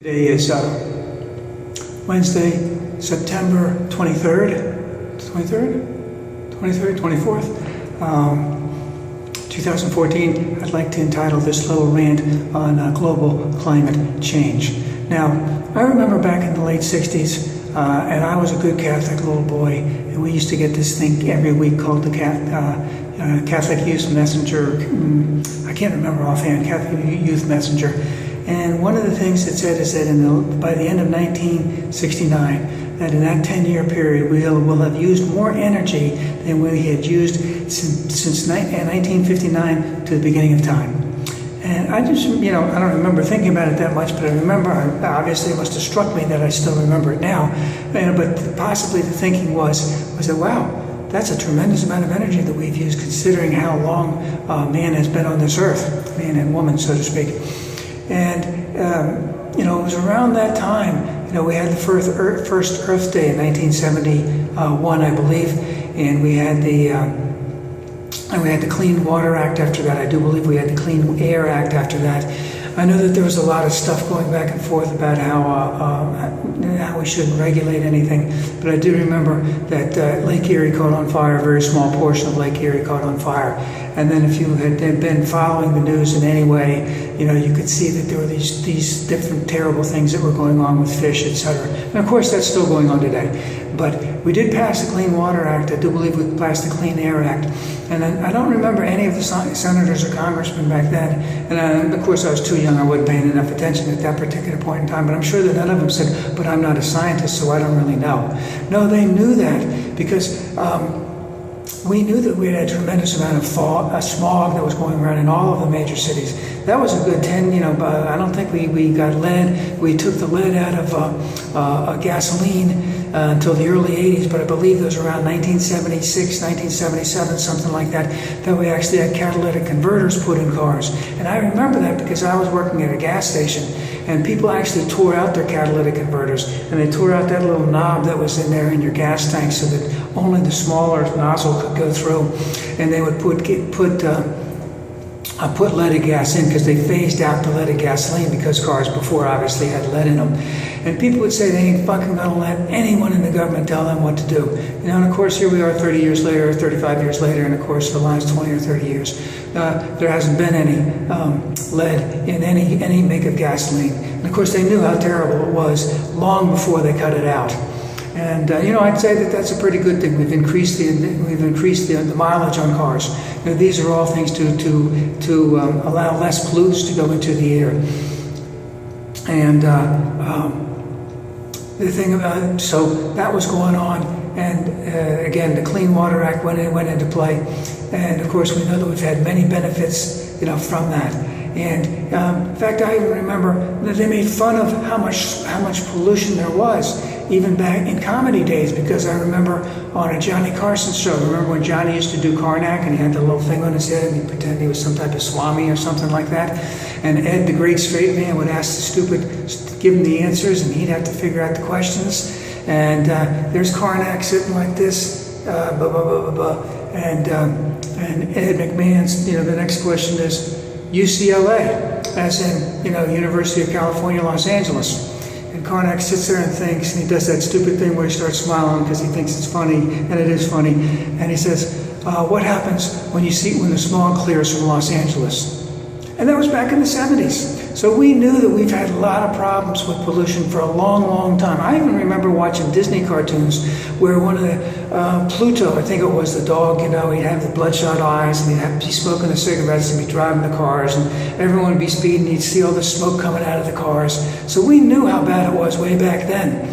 Today is Wednesday, September 23rd, 24th, 2014. I'd like to entitle this little rant on global climate change. Now, I remember back in the late 60s, and I was a good Catholic little boy, and we used to get this thing every week called the Catholic Youth Messenger. I can't remember offhand, Catholic Youth Messenger. And one of the things it said is that by the end of 1969, that in that 10-year period, we'll have used more energy than we had used since 1959 to the beginning of time. And I just, I don't remember thinking about it that much, but I remember, obviously it must have struck me that I still remember it now. But possibly the thinking was that, wow, that's a tremendous amount of energy that we've used considering how long man has been on this earth, man and woman, so to speak. And, it was around that time, we had the first Earth Day in 1971, I believe, and we had the Clean Water Act after that. I do believe we had the Clean Air Act after that. I know that there was a lot of stuff going back and forth about how we shouldn't regulate anything, but I do remember that Lake Erie caught on fire, a very small portion of Lake Erie caught on fire. And then if you had been following the news in any way, you could see that there were these different terrible things that were going on with fish, etc. And of course, that's still going on today. But we did pass the Clean Water Act. I do believe we passed the Clean Air Act. And I don't remember any of the senators or congressmen back then. And of course, I was too young. I wasn't paying enough attention at that particular point in time. But I'm sure that none of them said, but I'm not a scientist, so I don't really know. No, they knew that because we knew that we had a tremendous amount of smog that was going around in all of the major cities. That was a good 10, but I don't think we got lead. We took the lead out of gasoline until the early 80s, but I believe it was around 1976, 1977, something like that, that we actually had catalytic converters put in cars. And I remember that because I was working at a gas station, and people actually tore out their catalytic converters, and they tore out that little knob that was in there in your gas tank so that only the smaller nozzle could go through, and they would put leaded gas in because they phased out the leaded gasoline because cars before obviously had lead in them. And people would say they ain't fucking gonna let anyone in the government tell them what to do. And of course here we are 30 years later, 35 years later, and of course for the last 20 or 30 years, there hasn't been any lead in any make of gasoline. And of course they knew how terrible it was long before they cut it out. And I'd say that that's a pretty good thing. We've increased the mileage on cars. These are all things to allow less pollutants to go into the air. And the thing about so that was going on, and again the Clean Water Act went into play, and of course we know that we've had many benefits from that. And in fact, I even remember that they made fun of how much pollution there was, even back in comedy days, because I remember on a Johnny Carson show, remember when Johnny used to do Karnak and he had the little thing on his head and he'd pretend he was some type of Swami or something like that, and Ed, the great straight man, would ask give him the answers, and he'd have to figure out the questions, and there's Karnak sitting like this, and Ed McMahon's, the next question is UCLA, as in, University of California, Los Angeles. And Karnak sits there and thinks, and he does that stupid thing where he starts smiling because he thinks it's funny, and it is funny. And he says, what happens when the smog clears from Los Angeles? And that was back in the 70s. So we knew that we've had a lot of problems with pollution for a long, long time. I even remember watching Disney cartoons where one of the, Pluto, I think it was the dog, he'd have the bloodshot eyes, and he'd be smoking the cigarettes and be driving the cars, and everyone would be speeding, he'd see all the smoke coming out of the cars. So we knew how bad it was way back then.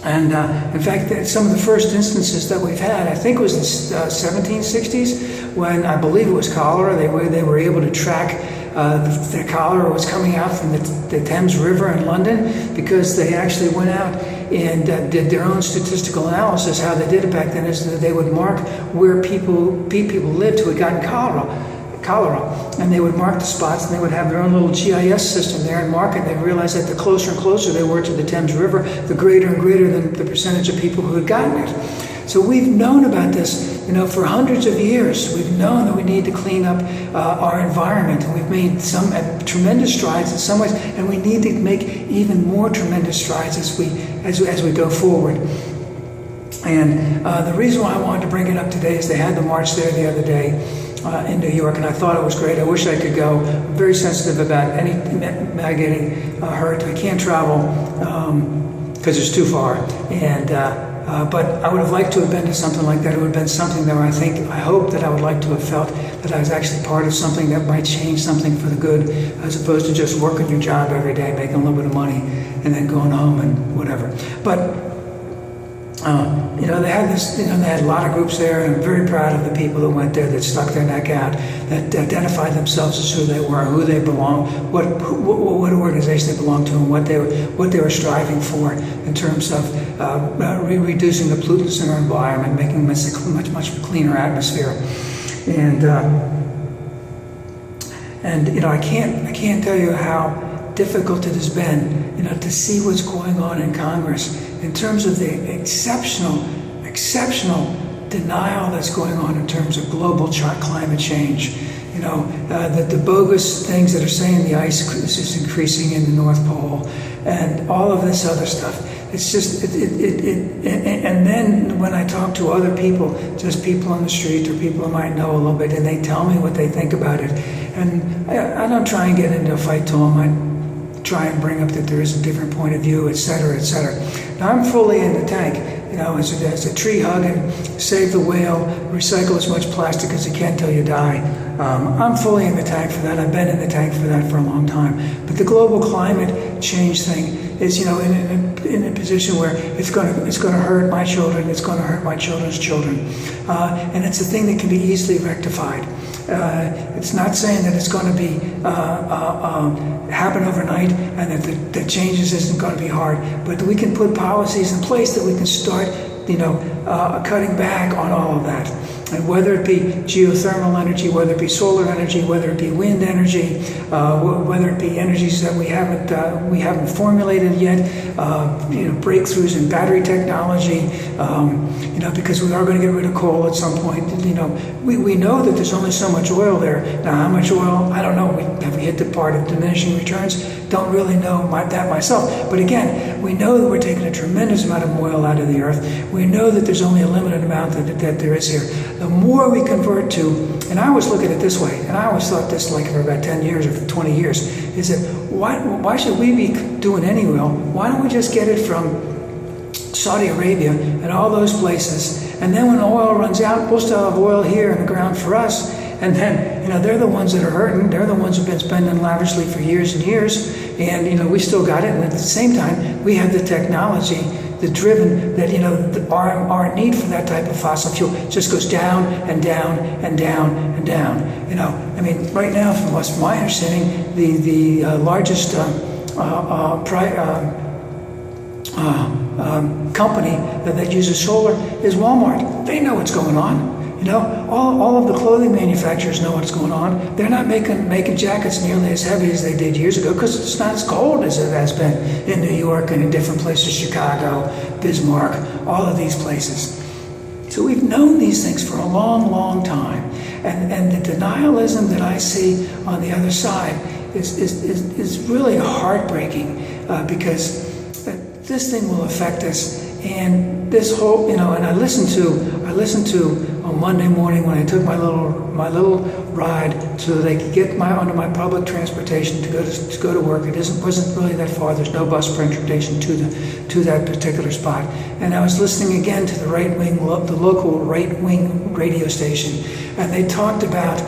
And in fact, some of the first instances that we've had, I think it was the 1760s, when I believe it was cholera. They were able to track the cholera was coming out from the Thames River in London, because they actually went out and did their own statistical analysis. How they did it back then is that they would mark where people lived who had gotten cholera, and they would mark the spots, and they would have their own little GIS system there and mark it. They realized that the closer and closer they were to the Thames River, the greater and greater the percentage of people who had gotten it. So we've known about this, for hundreds of years. We've known that we need to clean up our environment, and we've made some tremendous strides in some ways, and we need to make even more tremendous strides as we go forward. And the reason why I wanted to bring it up today is they had the march there the other day in New York, and I thought it was great. I wish I could go. I'm very sensitive about my getting hurt. I can't travel because it's too far. And but I would have liked to have been to something like that. It would have been something that I hope that I would like to have felt that I was actually part of something that might change something for the good, as opposed to just working your job every day, making a little bit of money, and then going home and whatever. But they had this, they had a lot of groups there, and I'm very proud of the people that went there, that stuck their neck out, that identified themselves as who they were, who they belong, what organization they belonged to, and what they were striving for in terms of reducing the pollutants in our environment, making a much cleaner atmosphere. And I can't tell you how difficult it has been, to see what's going on in Congress in terms of the exceptional denial that's going on in terms of global climate change. The bogus things that are saying the ice is increasing in the North Pole, and all of this other stuff. It's just, and then when I talk to other people, just people on the street or people I might know a little bit, and they tell me what they think about it, and I don't try and get into a fight to them. I try and bring up that there is a different point of view, et cetera, et cetera. Now, I'm fully in the tank, as a tree hugging, save the whale, recycle as much plastic as you can till you die. I'm fully in the tank for that. I've been in the tank for that for a long time. But the global climate change thing is, in a position where it's going to hurt my children, it's going to hurt my children's children, and it's a thing that can be easily rectified. It's not saying that it's going to be happen overnight, and that the changes isn't going to be hard, but we can put policies in place that we can start, cutting back on all of that. And whether it be geothermal energy, whether it be solar energy, whether it be wind energy, whether it be energies that we haven't formulated yet, breakthroughs in battery technology, because we are going to get rid of coal at some point. We know that there's only so much oil there. Now, how much oil? I don't know. Have we hit the part of diminishing returns? Don't really know that myself. But again, we know that we're taking a tremendous amount of oil out of the earth. We know that there's only a limited amount that there is here. The more we convert to, and I always look at it this way, and I always thought this for about 10 years or 20 years, is that why should we be doing any oil? Why don't we just get it from Saudi Arabia and all those places, and then when oil runs out, we'll still have oil here in the ground for us, and then, they're the ones that are hurting, they're the ones who've been spending lavishly for years and years, and, we still got it, and at the same time, we have the technology, the driven, that, our need for that type of fossil fuel just goes down and down and down and down. Right now, from my understanding, the largest company that uses solar is Walmart. They know what's going on. All of the clothing manufacturers know what's going on. They're not making jackets nearly as heavy as they did years ago because it's not as cold as it has been in New York and in different places, Chicago, Bismarck, all of these places. So we've known these things for a long, long time. And the denialism that I see on the other side is really heartbreaking because this thing will affect us. And this whole, and I listened to on Monday morning when I took my little ride so that I could get onto my public transportation to go to work. It wasn't really that far. There's no bus transportation to that particular spot. And I was listening again to the local right-wing radio station, and they talked about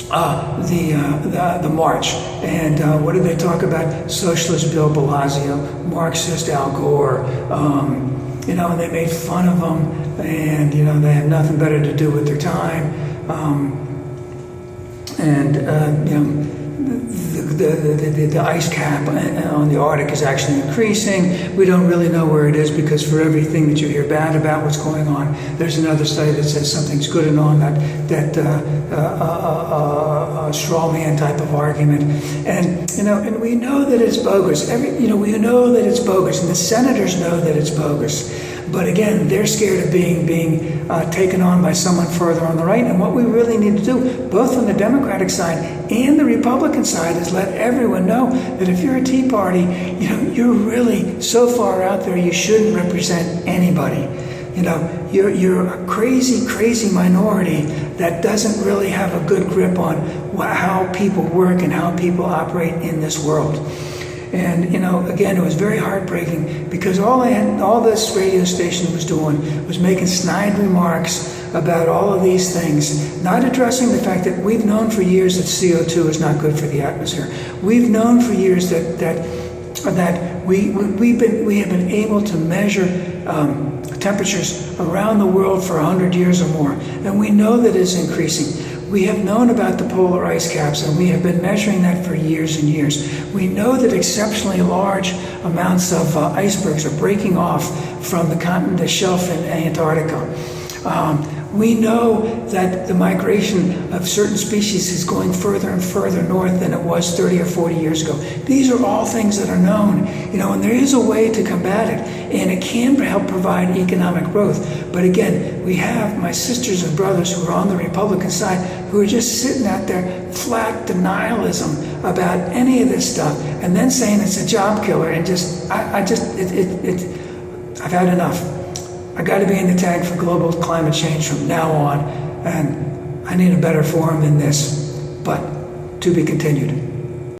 the march, and what did they talk about? Socialist Bill Blasio, Marxist Al Gore, and they made fun of them, and they had nothing better to do with their time, the ice cap on the Arctic is actually increasing. We don't really know where it is, because for everything that you hear bad about what's going on, there's another study that says something's good and on that straw man type of argument. And and we know that it's bogus. We know that it's bogus, and the senators know that it's bogus. But again, they're scared of being taken on by someone further on the right. And what we really need to do, both on the Democratic side and the Republican side, is let everyone know that if you're a Tea Party, you're really so far out there, you shouldn't represent anybody. You're a crazy minority that doesn't really have a good grip on how people work and how people operate in this world. And, again, it was very heartbreaking, because all this radio station was doing was making snide remarks about all of these things, not addressing the fact that we've known for years that CO2 is not good for the atmosphere. We've known for years that we have been able to measure temperatures around the world for 100 years or more, and we know that it's increasing. We have known about the polar ice caps, and we have been measuring that for years and years. We know that exceptionally large amounts of icebergs are breaking off from the shelf in Antarctica. We know that the migration of certain species is going further and further north than it was 30 or 40 years ago. These are all things that are known, and there is a way to combat it, and it can help provide economic growth. But again, we have my sisters and brothers who are on the Republican side who are just sitting out there, flat denialism about any of this stuff, and then saying it's a job killer, and I've had enough. I got to be in the tag for global climate change from now on, and I need a better forum than this, but to be continued.